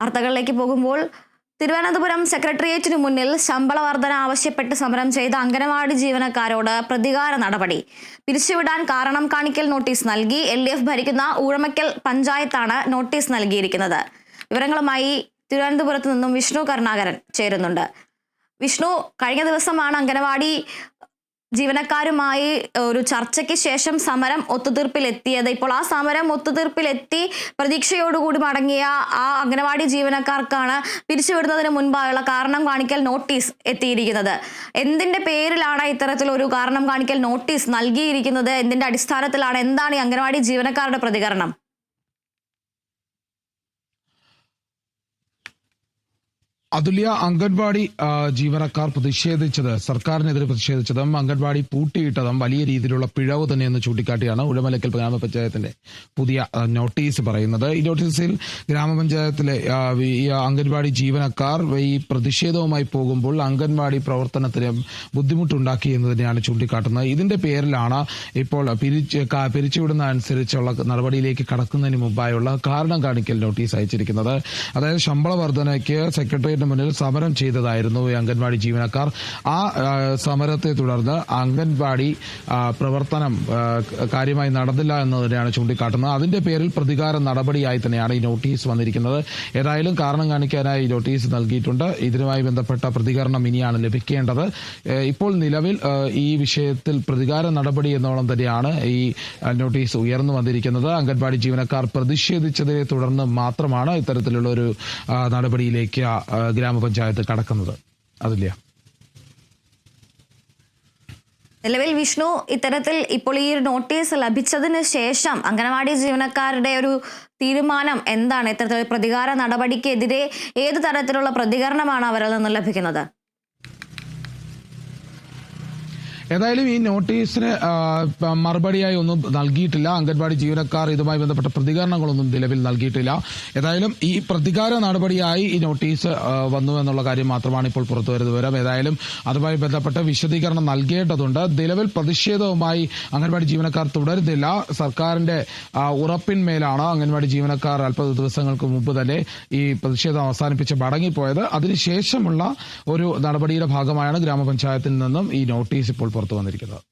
വാർത്തകളിലേക്ക് പോകുമ്പോൾ തിരുവനന്തപുരം സെക്രട്ടേറിയറ്റിനു മുന്നിൽ ശമ്പള വർധന ആവശ്യപ്പെട്ട് സമരം ചെയ്ത അംഗനവാടി ജീവനക്കാരോട് പ്രതികാര നടപടി. പിരിച്ചുവിടാൻ കാരണം കാണിക്കൽ നോട്ടീസ് നൽകി. LDF ഭരിക്കുന്ന ഊഴമക്കൽ പഞ്ചായത്താണ് നോട്ടീസ് നൽകിയിരിക്കുന്നത്. വിവരങ്ങളുമായി തിരുവനന്തപുരത്ത് നിന്നും വിഷ്ണു കരുണാകരൻ ചേരുന്നുണ്ട്. വിഷ്ണു, കഴിഞ്ഞ ദിവസമാണ് അംഗനവാടി ജീവനക്കാരുമായി ഒരു ചർച്ചയ്ക്ക് ശേഷം സമരം ഒത്തുതീർപ്പിലെത്തിയത്. ഇപ്പോൾ ആ സമരം ഒത്തുതീർപ്പിലെത്തി പ്രതീക്ഷയോടുകൂടി മടങ്ങിയ ആ അംഗനവാടി ജീവനക്കാർക്കാണ് പിരിച്ചുവിടുന്നതിന് മുൻപായുള്ള കാരണം കാണിക്കൽ നോട്ടീസ് എത്തിയിരിക്കുന്നത്. എന്തിന്റെ പേരിലാണ് ഇത്തരത്തിലൊരു കാരണം കാണിക്കൽ നോട്ടീസ് നൽകിയിരിക്കുന്നത്? എന്തിന്റെ അടിസ്ഥാനത്തിലാണ്? എന്താണ് ഈ അംഗനവാടി ജീവനക്കാരുടെ പ്രതികരണം? അതുല്യ, അംഗൻവാടി ജീവനക്കാർ പ്രതിഷേധിച്ചത്, സർക്കാരിനെതിരെ പ്രതിഷേധിച്ചതും അംഗൻവാടി പൂട്ടിയിട്ടതും വലിയ രീതിയിലുള്ള പിഴവ് തന്നെയെന്ന് ചൂണ്ടിക്കാട്ടിയാണ് ഉഴമലക്കൽ ഗ്രാമപഞ്ചായത്തിന്റെ പുതിയ നോട്ടീസ് പറയുന്നത്. ഈ നോട്ടീസിൽ ഗ്രാമപഞ്ചായത്തിലെ ഈ അംഗൻവാടി ജീവനക്കാർ ഈ പ്രതിഷേധവുമായി പോകുമ്പോൾ അംഗൻവാടി പ്രവർത്തനത്തിന് ബുദ്ധിമുട്ടുണ്ടാക്കി എന്ന് തന്നെയാണ് ചൂണ്ടിക്കാട്ടുന്നത്. ഇതിന്റെ പേരിലാണ് ഇപ്പോൾ പിരിച്ചുവിടുന്ന അനുസരിച്ചുള്ള നടപടിയിലേക്ക് കടക്കുന്നതിന് മുമ്പായുള്ള കാരണം കാണിക്കൽ നോട്ടീസ് അയച്ചിരിക്കുന്നത്. അതായത് ശമ്പള വർധനയ്ക്ക് സെക്രട്ടേറിയറ്റ് മുന്നിൽ സമരം ചെയ്തതായിരുന്നു ഈ അംഗൻവാടി ജീവനക്കാർ. ആ സമരത്തെ തുടർന്ന് അംഗൻവാടി പ്രവർത്തനം കാര്യമായി നടന്നില്ല എന്ന് തന്നെയാണ് ചൂണ്ടിക്കാട്ടുന്നത്. അതിന്റെ പേരിൽ പ്രതികാര നടപടിയായി തന്നെയാണ് ഈ നോട്ടീസ് വന്നിരിക്കുന്നത്. ഏതായാലും കാരണം കാണിക്കാനായി നോട്ടീസ് നൽകിയിട്ടുണ്ട്. ഇതിനുമായി ബന്ധപ്പെട്ട പ്രതികരണം ഇനിയാണ് ലഭിക്കേണ്ടത്. ഇപ്പോൾ നിലവിൽ ഈ വിഷയത്തിൽ പ്രതികാര നടപടി എന്നോളം തന്നെയാണ് ഈ നോട്ടീസ് ഉയർന്നു വന്നിരിക്കുന്നത്. അംഗൻവാടി ജീവനക്കാർ പ്രതിഷേധിച്ചതിനെ തുടർന്ന് മാത്രമാണ് ഇത്തരത്തിലുള്ള ഒരു നടപടിയിലേക്ക് ഗ്രാമപഞ്ചായത്ത് കടക്കുന്നത്. അതില്ല നിലവിൽ വിഷ്ണു, ഇത്തരത്തിൽ ഇപ്പോൾ ഈ നോട്ടീസ് ലഭിച്ചതിന് ശേഷം അംഗനവാടി ജീവനക്കാരുടെ ഒരു തീരുമാനം എന്താണ്? ഇത്തരത്തിൽ പ്രതികാര നടപടിക്കെതിരെ ഏത് തരത്തിലുള്ള പ്രതികരണമാണ് അവരിൽ നിന്ന് ലഭിക്കുന്നത്? ഏതായാലും ഈ നോട്ടീസിന് മറുപടിയായി ഒന്നും നൽകിയിട്ടില്ല. അംഗൻവാടി ജീവനക്കാർ ഇതുമായി ബന്ധപ്പെട്ട പ്രതികരണങ്ങളൊന്നും നിലവിൽ നൽകിയിട്ടില്ല. ഏതായാലും ഈ പ്രതികാര നടപടിയായി ഈ നോട്ടീസ് വന്നു എന്നുള്ള കാര്യം മാത്രമാണ് ഇപ്പോൾ പുറത്തുവരുന്ന വിവരം. ഏതായാലും അതുമായി ബന്ധപ്പെട്ട് വിശദീകരണം നൽകേണ്ടതുണ്ട്. നിലവിൽ പ്രതിഷേധവുമായി അംഗൻവാടി ജീവനക്കാർ തുടരുന്നില്ല. സർക്കാരിന്റെ ഉറപ്പിന്മേലാണ് അംഗൻവാടി ജീവനക്കാർ അല്പ ദിവസങ്ങൾക്ക് മുമ്പ് തന്നെ ഈ പ്രതിഷേധം അവസാനിപ്പിച്ച് മടങ്ങിപ്പോയത്. അതിനുശേഷമുള്ള ഒരു നടപടിയുടെ ഭാഗമായാണ് ഗ്രാമപഞ്ചായത്തിൽ നിന്നും ഈ നോട്ടീസ് ഇപ്പോൾ പുറത്തു വന്നിരിക്കുന്നത്.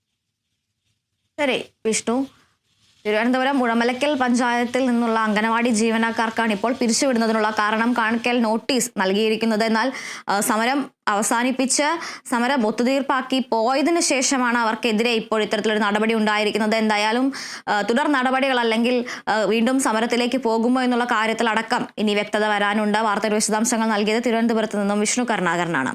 ശരി വിഷ്ണു, തിരുവനന്തപുരം ഉഴമലക്കൽ പഞ്ചായത്തിൽ നിന്നുള്ള അംഗനവാടി ജീവനക്കാർക്കാണ് ഇപ്പോൾ പിരിച്ചുവിടുന്നതിനുള്ള കാരണം കാണിക്കൽ നോട്ടീസ് നൽകിയിരിക്കുന്നത്. എന്നാൽ സമരം അവസാനിപ്പിച്ച് സമരം ഒത്തുതീർപ്പാക്കി പോയതിനു ശേഷമാണ് അവർക്കെതിരെ ഇപ്പോൾ ഇത്തരത്തിലൊരു നടപടി ഉണ്ടായിരിക്കുന്നത്. എന്തായാലും തുടർ നടപടികൾ അല്ലെങ്കിൽ വീണ്ടും സമരത്തിലേക്ക് പോകുമോ എന്നുള്ള കാര്യത്തിലടക്കം ഇനി വ്യക്തത വരാനുണ്ട്. വാർത്തയുടെ വിശദാംശങ്ങൾ നൽകിയത് തിരുവനന്തപുരത്ത് നിന്നും വിഷ്ണു കരുണാകരനാണ്.